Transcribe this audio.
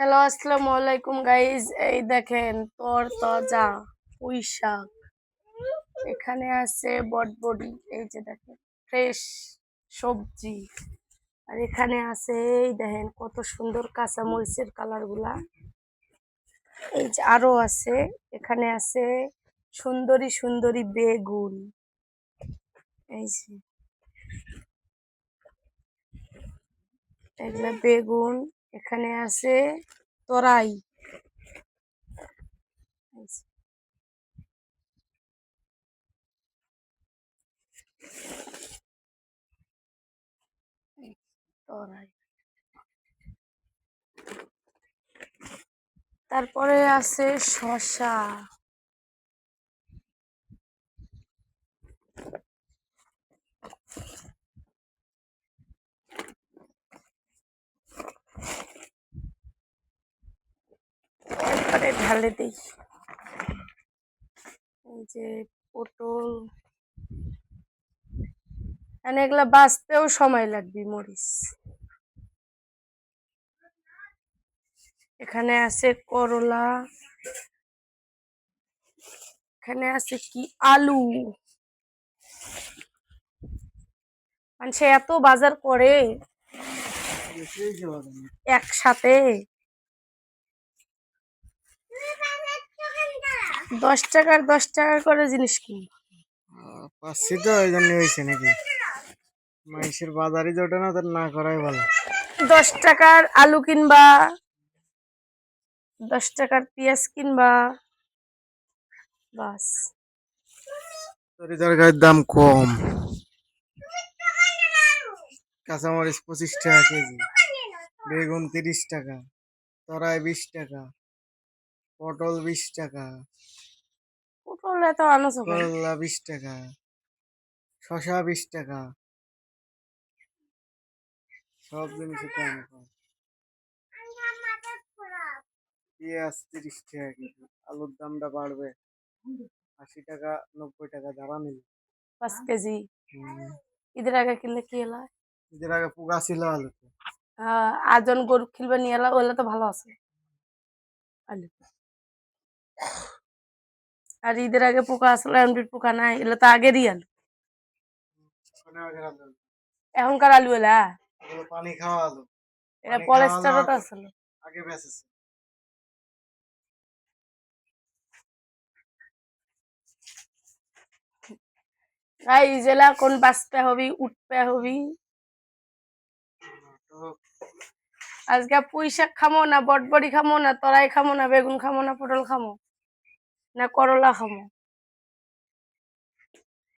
Hello, আসসালামু আলাইকুম guys. এই দেখেন তরতাজা পুঁই শাক। এখানে আছে বটবডি, এই যে দেখেন ফ্রেশ সবজি। আর এখানে আছে এই দেখেন কত সুন্দর কাঁচা মরিচের কালার গুলা। এই যে আরো আছে, এখানে আছে সুন্দরী সুন্দরী বেগুন। এই যে এগুলা বেগুন। এখানে আছে তরাই। এই যে তরাই, তারপরে আছে শসা। এরপরে ঢালে দিই এই যে পটল। মানে এগুলা বাঁচতেও সময় লাগবে মরিচ। এখানে আছে করলা। এখানে আছে কি আলু। মানে সে এত বাজার করে একসাথে। 10 টাকার 10 টাকা করে জিনিস কিনি। পাচ্ছি তো ওই জন্য হয়েছে নাকি মাইসের বাজারই জোটে না, তো না করাই ভালো। 10 টাকার আলু কিনবা, 10 টাকার পেঁয়াজ কিনবা, বাস। তরি তরকারির দাম কম। কাঁচামরিচ 25 টাকা কেজি, বেগুন 30 টাকা, তরাই 20 টাকা, পটল 20 টাকা, পটল এত আনছো কেন? করলা 20 টাকা, শসা 20 টাকা। সব জিনিসের দাম কম। পেঁয়াজ 30 টাকা কেজি, আলুর দামটা বাড়বে 80 টাকা 90 টাকা যারা নিল। 5 কেজি ঈদের আগে কিনলে কি এলা? ঈদের আগে পোকা ছিল আলুতে। আজন গরু খিলবে নিয়ে এলা, ওগুলা তো ভালো আছে আলু। আর ঈদের আগে পোকা আসলে এমনি পোকা নাই, এগুলো তো আগেরই আলু। এখনকার আলু এলা পানি খাওয়া আলু, এটা পানি খাওয়া আলু পলেস্টারও তো আসলে। আগে বেঁচেছে। জেলা কোন বাঁচতে হবি উঠতে হবি। তো আজকে পুঁই শাক খামো না বটবডি খামো না তরাই খামো না বেগুন খামো না পটল খামো না করলা খামো।